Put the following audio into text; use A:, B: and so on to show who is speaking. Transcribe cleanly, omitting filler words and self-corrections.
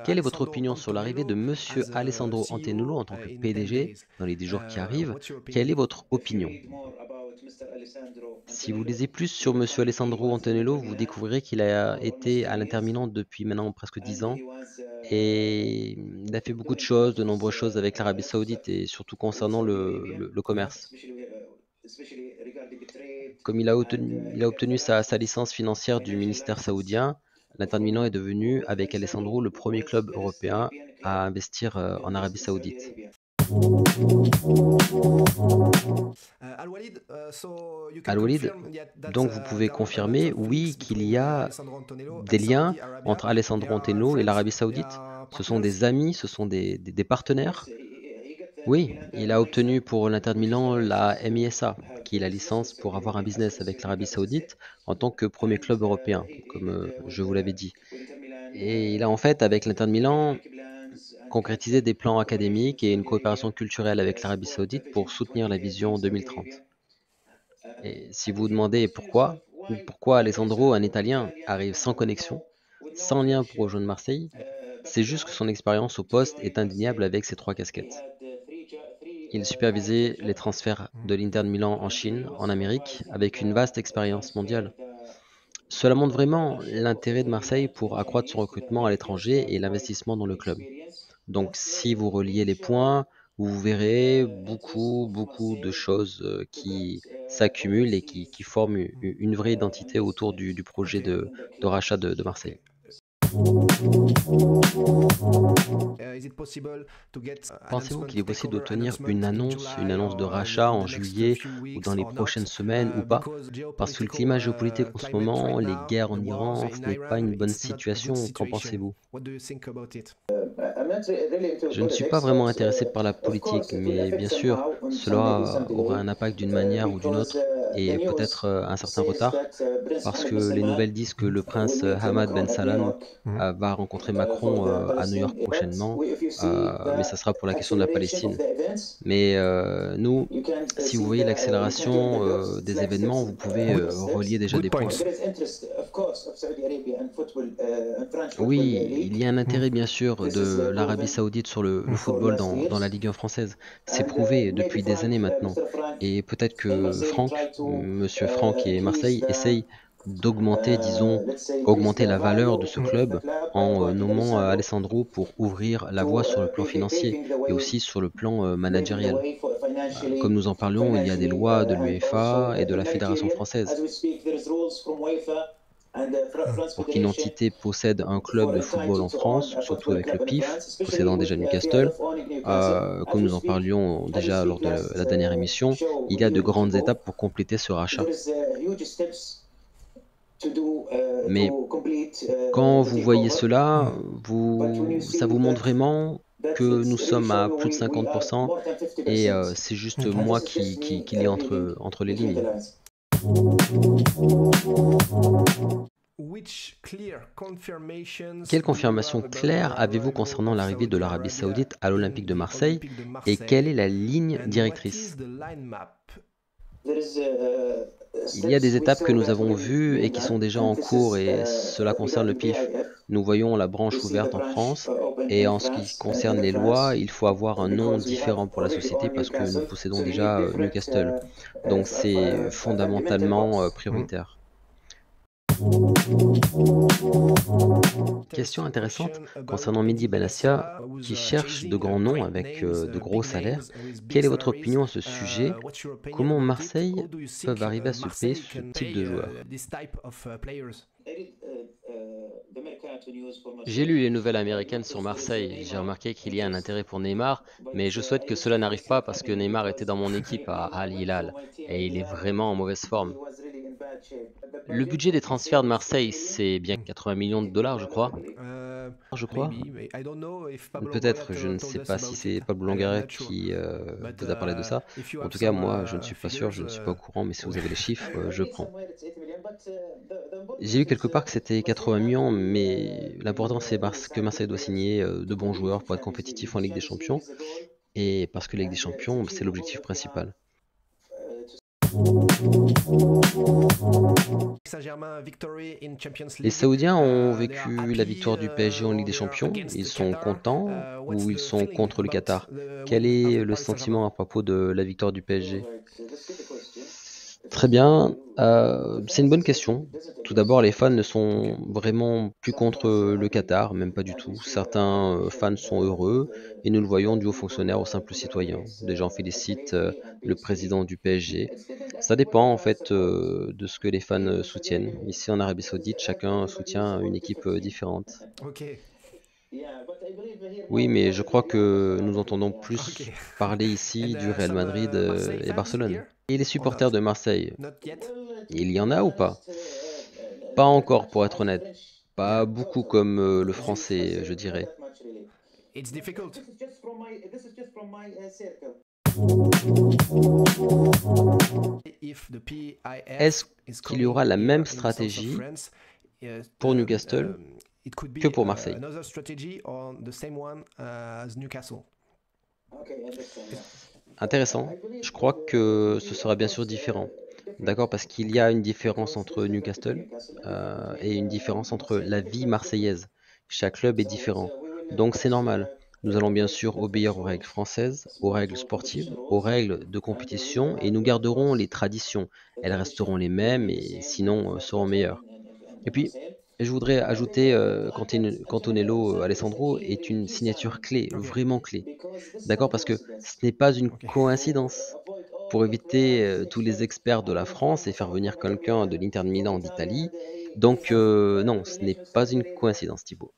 A: Quelle est votre opinion sur l'arrivée de Monsieur Alessandro Antenolo en tant que PDG dans les 10 jours qui arrivent? Quelle est votre opinion? Si vous lisez plus sur Monsieur Alessandro Antenolo, vous découvrirez qu'il a été à l'Inter Milan depuis maintenant presque 10 ans et il a fait beaucoup de choses, de nombreuses choses avec l'Arabie Saoudite et surtout concernant le commerce. Comme il a obtenu sa licence financière du ministère saoudien, l'Inter Milan est devenu, avec Alessandro, le premier club européen à investir en Arabie Saoudite. Al-Walid, donc vous pouvez confirmer, oui, qu'il y a des liens entre Alessandro Antenlo et l'Arabie Saoudite? Ce sont des amis, ce sont des partenaires? Oui, il a obtenu pour l'Inter de Milan la MISA, qui est la licence pour avoir un business avec l'Arabie Saoudite en tant que premier club européen, comme je vous l'avais dit. Et il a en fait, avec l'Inter de Milan, concrétisé des plans académiques et une coopération culturelle avec l'Arabie Saoudite pour soutenir la vision 2030. Et si vous vous demandez pourquoi Alessandro, un Italien, arrive sans connexion, sans lien pour rejoindre Marseille, c'est juste que son expérience au poste est indéniable avec ses 3 casquettes. Il supervisait les transferts de l'Inter de Milan en Chine, en Amérique, avec une vaste expérience mondiale. Cela montre vraiment l'intérêt de Marseille pour accroître son recrutement à l'étranger et l'investissement dans le club. Donc si vous reliez les points, vous verrez beaucoup de choses qui s'accumulent et qui forment une vraie identité autour du projet de rachat de Marseille. Pensez-vous qu'il est possible d'obtenir une annonce de rachat en juillet ou dans les prochaines semaines ou pas? Parce que le climat géopolitique en ce moment, les guerres en Iran, ce n'est pas une bonne situation. Qu'en pensez-vous? Je ne suis pas vraiment intéressé par la politique, mais bien sûr, cela aura un impact d'une manière ou d'une autre et peut-être un certain retard, parce que les nouvelles disent que le prince Hamad Ben Salman va rencontrer Macron à New York prochainement, mais ça sera pour la question de la Palestine. Mais nous, si vous voyez l'accélération des événements, vous pouvez relier déjà des points. Oui, il y a un intérêt bien sûr de l'Arabie Saoudite sur le football dans la Ligue 1 française. C'est prouvé depuis des années maintenant. Et peut-être que Monsieur Franck et Marseille essayent d'augmenter, disons, augmenter la valeur de ce club en nommant Alessandro pour ouvrir la voie sur le plan financier et aussi sur le plan managériel. Comme nous en parlions, il y a des lois de l'UEFA et de la Fédération française. Pour qu'une entité possède un club de football en France, surtout avec le PIF, possédant déjà Newcastle, comme nous en parlions déjà lors de la dernière émission, il y a de grandes étapes pour compléter ce rachat. Mais quand vous voyez cela, ça vous montre vraiment que nous sommes à plus de 50% et c'est juste moi qui lis entre les lignes. Quelle confirmation claire avez-vous concernant l'arrivée de l'Arabie Saoudite à l'Olympique de Marseille et quelle est la ligne directrice? Il y a des étapes que nous avons vues et qui sont déjà en cours et cela concerne le PIF. Nous voyons la branche ouverte en France et en ce qui concerne les lois, il faut avoir un nom différent pour la société parce que nous possédons déjà Newcastle. Donc c'est fondamentalement prioritaire. Question intéressante concernant Mehdi Benassia qui cherche de grands noms avec de gros salaires. Quelle est votre opinion à ce sujet? Comment Marseille peuvent arriver à se payer ce type de joueur? J'ai lu les nouvelles américaines sur Marseille. J'ai remarqué qu'il y a un intérêt pour Neymar, mais je souhaite que cela n'arrive pas parce que Neymar était dans mon équipe à Al Hilal et il est vraiment en mauvaise forme. Le budget des transferts de Marseille, c'est bien 80 millions de dollars, je crois. Je crois. Peut-être, je ne sais pas si c'est Pablo Longoria qui vous a parlé de ça. En tout cas, moi, je ne suis pas sûr, je ne suis pas au courant, mais si vous avez les chiffres, je prends. J'ai lu quelque part que c'était 80 millions, mais l'important c'est que Marseille doit signer de bons joueurs pour être compétitif en Ligue des Champions, et parce que la Ligue des Champions, c'est l'objectif principal. Les Saoudiens ont vécu la victoire du PSG en Ligue des Champions. Ils sont contents ou ils sont contre le Qatar? Quel est le sentiment à propos de la victoire du PSG? Très bien, c'est une bonne question. Tout d'abord, les fans ne sont vraiment plus contre le Qatar, même pas du tout. Certains fans sont heureux et nous le voyons du haut fonctionnaire au simple citoyen. Des gens félicitent le président du PSG. Ça dépend en fait de ce que les fans soutiennent. Ici en Arabie Saoudite, chacun soutient une équipe différente. Oui, mais je crois que nous entendons plus parler ici du Real Madrid et Barcelone. Et les supporters de Marseille, il y en a ou pas? Pas encore, pour être honnête. Pas beaucoup comme le français, je dirais. Est-ce qu'il y aura la même stratégie pour Newcastle que pour Marseille? Intéressant. Je crois que ce sera bien sûr différent. D'accord, parce qu'il y a une différence entre Newcastle et une différence entre la vie marseillaise. Chaque club est différent. Donc c'est normal. Nous allons bien sûr obéir aux règles françaises, aux règles sportives, aux règles de compétition et nous garderons les traditions. Elles resteront les mêmes et sinon seront meilleures. Et puis, je voudrais ajouter qu'Antonello Alessandro est une signature clé, vraiment clé. D'accord? Parce que ce n'est pas une coïncidence. Pour éviter tous les experts de la France et faire venir quelqu'un de l'Inter de Milan d'Italie. Donc non, ce n'est pas une coïncidence, Thibaut.